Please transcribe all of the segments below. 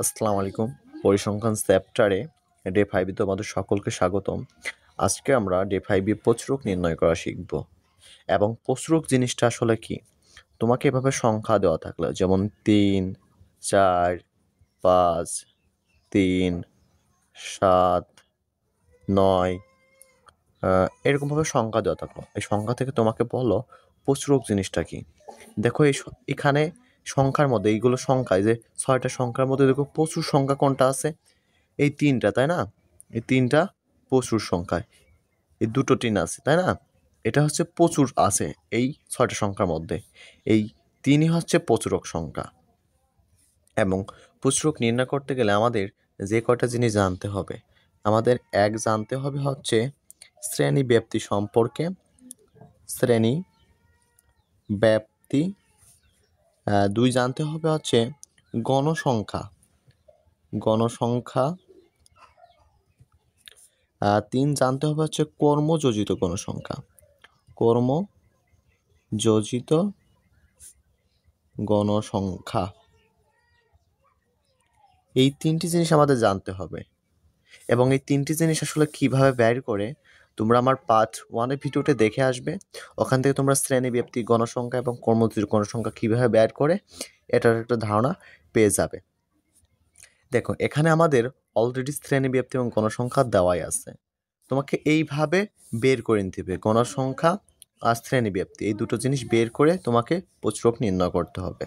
আসসালামু আলাইকুম। পরিসংখ্যান চ্যাপ্টারে ডে 5 এ তোমাদের সকলকে স্বাগতম। আজকে আমরা ডে 5 এ প্রচুরক নির্ণয় করা শিখব। এবং প্রচুরক জিনিসটা আসলে কি? তোমাকে এভাবে সংখ্যা দেওয়া থাকলো যেমন 3, 4, 5, 3, 7, 9 এরকমভাবে সংখ্যা দেওয়া থাকলো। এই সংখ্যা থেকে তোমাকে বলো প্রচুরক জিনিসটা কি? দেখো এখানে সংখ্যার মধ্যে এইগুলো সংখ্যা, এই যে 6টা সংখ্যার মধ্যে দেখো প্রচুর সংখ্যা কোনটা আছে? এই 3টা, তাই না? এই 3টা প্রচুর সংখ্যায়। এই 2টো 3 আছে, তাই না? এটা হচ্ছে প্রচুর আছে এই 6টা সংখ্যার মধ্যে। এই 3ই হচ্ছে প্রচুরক সংখ্যা। এবং প্রচুরক নির্ণয় করতে গেলে আমাদের যে কয়টা জিনিস জানতে হবে, আমাদের এক জানতে হবে হচ্ছে শ্রেণী ব্যাপ্তি সম্পর্কে, শ্রেণী ব্যাপ্তি। 2 জানতে হবে হচ্ছে গণসংখ্যা, গণসংখ্যা। 3 জানতে হবে হচ্ছে কর্মযোজিত গণসংখ্যা, কর্মযোজিত গণসংখ্যা। এই 3টি জিনিস আমাদের জানতে হবে। এবং এই 3টি জিনিস আসলে কিভাবে বের করে তোমরা আমার পার্ট 1 এর ভিডিওতে দেখে আসবে। ওখান থেকে তোমরা শ্রেণী ব্যাপ্তি গণসংখ্যা এবং কর্মযোজিত গণসংখ্যা কিভাবে বের করে এটার একটা ধারণা পেয়ে যাবে। দেখো এখানে আমাদের অলরেডি শ্রেণী ব্যাপ্তি এবং গণসংখ্যা দেওয়াই আছে। তোমাকে এইভাবে বের করে নিতে হবে গণসংখ্যা আর শ্রেণী ব্যাপ্তি, এই দুটো জিনিস বের করে তোমাকে প্রচুরক নির্ণয় করতে হবে।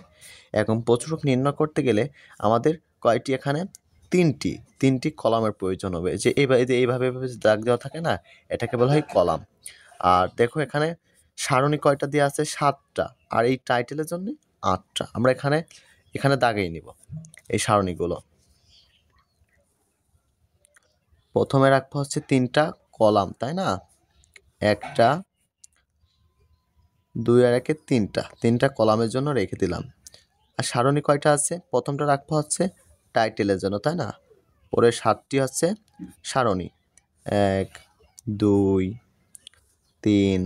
এখন প্রচুরক নির্ণয় করতে গেলে আমাদের কয়টি এখানে তিনটি কলামের প্রয়োজন হবে। যে এইভাবে দাগ দেওয়া থাকে না, এটাকে বলা হয় কলাম। আর দেখো এখানে সারণী কয়টা দেওয়া আছে? 7টা। আর এই টাইটেলের জন্য 8টা। আমরা এখানে দাগিয়ে নিব এই সারণীগুলো। প্রথমে রাখবো হচ্ছে 3টা কলাম, তাই না? 1টা, 2 আর 1 3টা কলামের জন্য রেখে দিলাম। আর সারণী কয়টা আছে? প্রথমটা রাখবো হচ্ছে টাইটেলের জন্য, তাই না? পরে 7টি হচ্ছে সারণী, 1, 2, 3,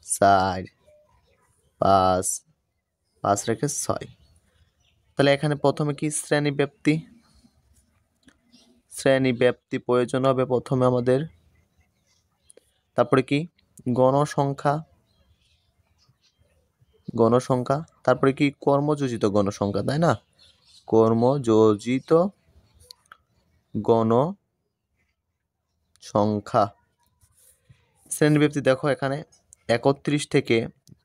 4, 5 রেখে 6। তাহলে এখানে প্রথমে কি শ্রেণী ব্যাপ্তি প্রয়োজন হবে প্রথমে আমাদের। তারপরে কি গণসংখ্যা, তারপরে কি কর্মযোজিত গণসংখ্যা, তাই না? কর্মযোজিত গণসংখ্যা। শ্রেণীব্যাপ্তি দেখো এখানে 31 থেকে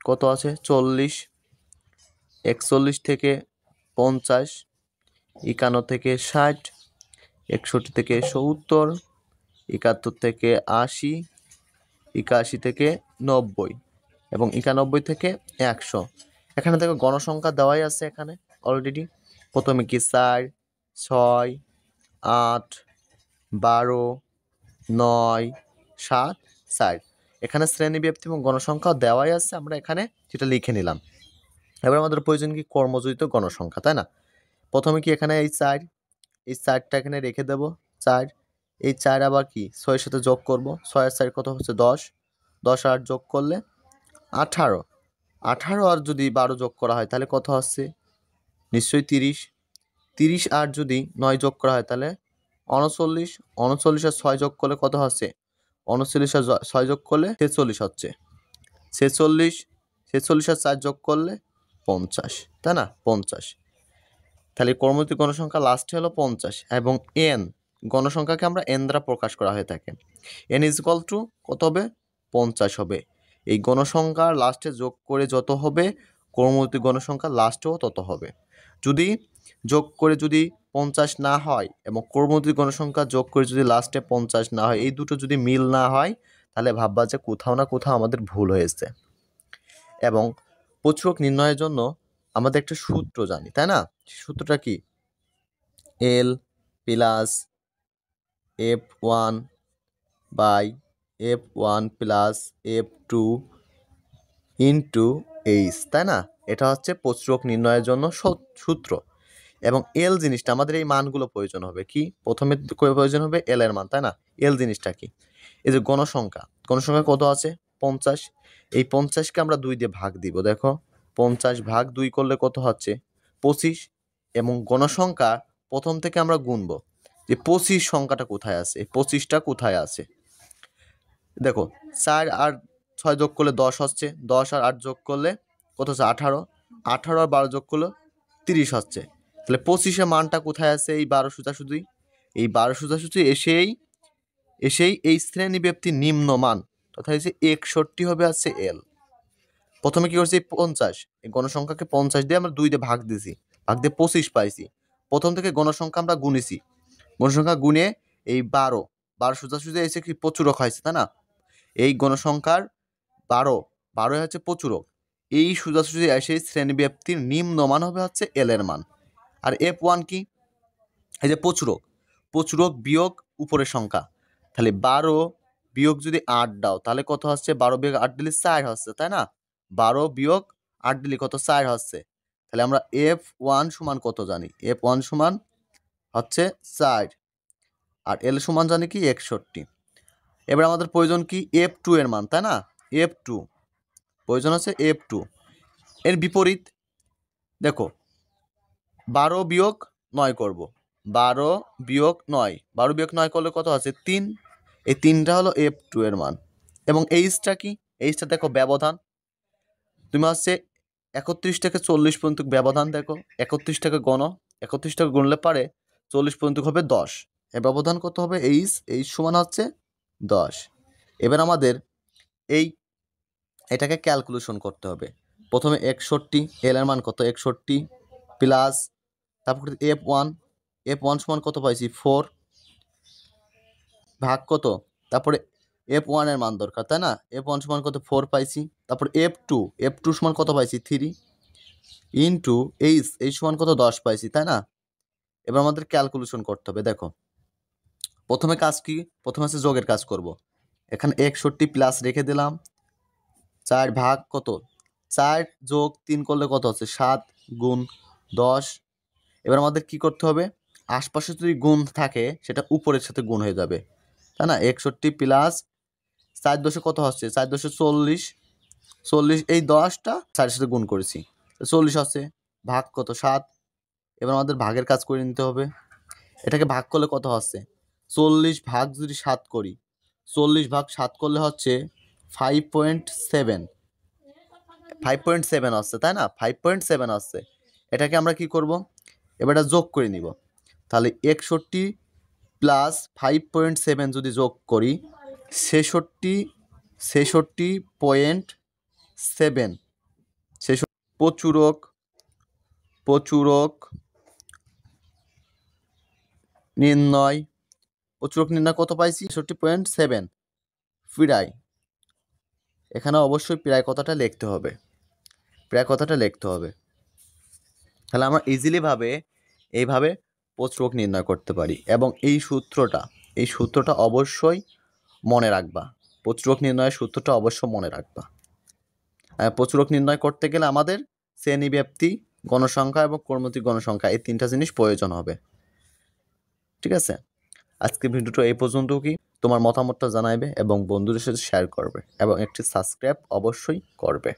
কত আছে? 40, 41 থেকে 50, 51 থেকে 60, 61 থেকে 70, 71 থেকে 80, 81 থেকে 90 এবং 91 থেকে 100। এখানে দেখো গণসংখ্যা দেওয়াই আছে এখানে অলরেডি। প্রথমে কি 4, 6, 8, 12, 9, 7, 4। এখানে শ্রেণী ব্যাপ্তি এবং গণসংখ্যা দেওয়াই আছে, আমরা এখানে যেটা লিখে নিলাম। এবার আমাদের প্রয়োজন কি কর্মযোজিত গণসংখ্যা, তাই না? প্রথমে কি এখানে এই 4টা এখানে রেখে দেব। 4, এই 4 আবার কি 6 এর সাথে যোগ করব। 6 আর 4 কত হচ্ছে? 10, 10 আর 8 যোগ করলে 18, 18 আর যদি 12 যোগ করা হয় তাহলে কত হচ্ছে? নিশ্চয়ই 30, 30 আর যদি 9 যোগ করা হয় তাহলে 39, 39 আর 6 যোগ করলে কত হচ্ছে? 39 আর 6 যোগ করলে 46 হচ্ছে। 46, 46 আর 4 যোগ করলে 50, তাই না? 50। তাহলে কর্মযোজিত গণসংখ্যা লাস্টে হলো 50 এবং এন গণসংখ্যাকে আমরা এন দ্বারা প্রকাশ করা হয়ে থাকে। এন ইজ ইকুয়াল টু কত হবে? 50 হবে। এই গণসংখ্যার লাস্টে যোগ করে যত হবে, কর্মযোজিত গণসংখ্যা লাস্টেও তত হবে। যদি যোগ করে যদি 50 না হয় এবং কর্মযোজিত গণসংখ্যা যোগ করে যদি লাস্টে 50 না হয়, এই দুটো যদি মিল না হয় তাহলে ভাববা যে কোথাও না কোথাও আমাদের ভুল হয়েছে। এবং প্রচুরক নির্ণয়ের জন্য আমাদের একটা সূত্র জানি, তাই না? সূত্রটা কি? L plus F1 by F1 plus F2 into H, তাই না? এটা হচ্ছে প্রচুরক নির্ণয়ের জন্য সূত্র। এবং এল জিনিসটা আমাদের এই মানগুলো প্রয়োজন হবে কি? প্রথমে প্রয়োজন হবে এল এর মান, তাই না? এল জিনিসটা কি? এই যে গণসংখ্যা কত আছে? 50। এই 50কে আমরা 2 দিয়ে ভাগ দিব। দেখো 50 ভাগ 2 করলে কত হচ্ছে? 25। এবং গণসংখ্যা প্রথম থেকে আমরা গুনবো যে 25 সংখ্যাটা কোথায় আছে, 25টা কোথায় আছে। দেখো 4 আর 6 যোগ করলে 10 হচ্ছে, 10 আর 8 যোগ করলে কত হচ্ছে 18, 18 আর 12 যোগ করলে 30 হচ্ছে। তাহলে 25-এর মানটা কোথায় আছে? এই 12 সোজাসুজি, এই 12 সোজাসুজি এসেই এই শ্রেণীব্যাপ্তির নিম্ন মান তথা হচ্ছে 61 হবে আছে এল। প্রথমে কি করছি 50, এই গণসংখ্যাকে 50 দিয়ে আমরা 2 দিয়ে ভাগ দিয়েছি, ভাগ দিয়ে 25 পাইছি। প্রথম থেকে গণসংখ্যা আমরা গুনেছি, গণসংখ্যা গুনে এই 12 সোজাসুজি এসে কি প্রচুরক হয়েছে, তাই না? এই গণসংখ্যার 12 হচ্ছে প্রচুরক, এই সোজাসুজি এসে শ্রেণীব্যাপ্তির নিম্নমান হবে হচ্ছে এল এর মান। আর F1 কি? এই যে প্রচুরক বিয়োগ উপরের সংখ্যা। তাহলে 12 বিয়োগ যদি 8 দাও তাহলে কত হচ্ছে? 12 বিয়োগ 8 দিলে 4 হচ্ছে, তাই না? 12 বিয়োগ 8 দিলে কত? 4 হচ্ছে। তাহলে আমরা F1 সমান কত জানি? F1 সমান হচ্ছে 4 আর L সমান জানি কি 61। এবার আমাদের প্রয়োজন কি? F2 এর মান, তাই না? F2 প্রয়োজন হচ্ছে F2। এর বিপরীত দেখো 12 বিয়োগ 9 করব, 12 বিয়োগ 9 করলে কত আছে? 3। এই 3টা হলো F2 এর মান। এবং এইচটা কি? এইচটা দেখো ব্যবধান, তুমি হচ্ছে 31 থেকে 40 পর্যন্ত ব্যবধান দেখো, 31 টাকে গণো, 31 টাকে গুনলে পারে 40 পর্যন্ত হবে 10। এর ব্যবধান কত হবে? এইচ সমান হচ্ছে 10। এবার আমাদের এটাকে ক্যালকুলেশন করতে হবে। প্রথমে 61, এল এর মান কত? 61 প্লাস তারপর F1 সমান কত পাইছি? 4 ভাগ কত? তারপরে F1 এর মান দরকার, তাই না? F1 সমান কত? 4 পাইছি। তারপর F2 সমান কত পাইছি? 3 ইন্টু এইচ সমান কত? 10 পাইছি, তাই না? এবার আমাদের ক্যালকুলেশন করতে হবে। দেখো প্রথমে কাজ কি? প্রথমে হচ্ছে যোগের কাজ করব। এখানে 61 প্লাস রেখে দিলাম, 4 ভাগ কত? 4 যোগ 3 করলে কত হচ্ছে? 7 গুণ 10। এবার আমাদের কি করতে হবে? আশপাশে যদি গুণ থাকে সেটা উপরের সাথে গুণ হয়ে যাবে, তাই না? 61 প্লাস 4 দশে কত হচ্ছে? 4 দশে 40, এই 10টা 4-এর সাথে গুণ করেছি, 40 হচ্ছে। ভাগ কত? 7। এবার আমাদের ভাগের কাজ করে নিতে হবে। এটাকে ভাগ করলে কত হচ্ছে? 40 ভাগ যদি 7 করি, 40 ভাগ 7 করলে হচ্ছে 5.7 হচ্ছে, তাই না? 5.7 হচ্ছে। এটাকে আমরা কি করব? এবার এটা যোগ করে নিব। তাহলে 61 প্লাস 5.7 যদি যোগ করি 66.7 প্রচুরক নির্ণয় কত পাইছি? 66.7 প্রায়। এখানে অবশ্যই প্রায় কথাটা লিখতে হবে, তাহলে আমরা এইভাবে প্রচুরক নির্ণয় করতে পারি। এবং এই সূত্রটা অবশ্যই মনে রাখবা, প্রচুরক নির্ণয়ের সূত্রটা অবশ্যই মনে রাখবা। প্রচুরক নির্ণয় করতে গেলে আমাদের শ্রেণীব্যাপ্তি, গণসংখ্যা এবং কর্মতী গণসংখ্যা এই 3টা জিনিস প্রয়োজন হবে। ঠিক আছে, আজকে ভিডিওটা এই পর্যন্ত। কি তোমার মতামতটা জানাইবে এবং বন্ধুদের সাথে শেয়ার করবে এবং একটি সাবস্ক্রাইব অবশ্যই করবে।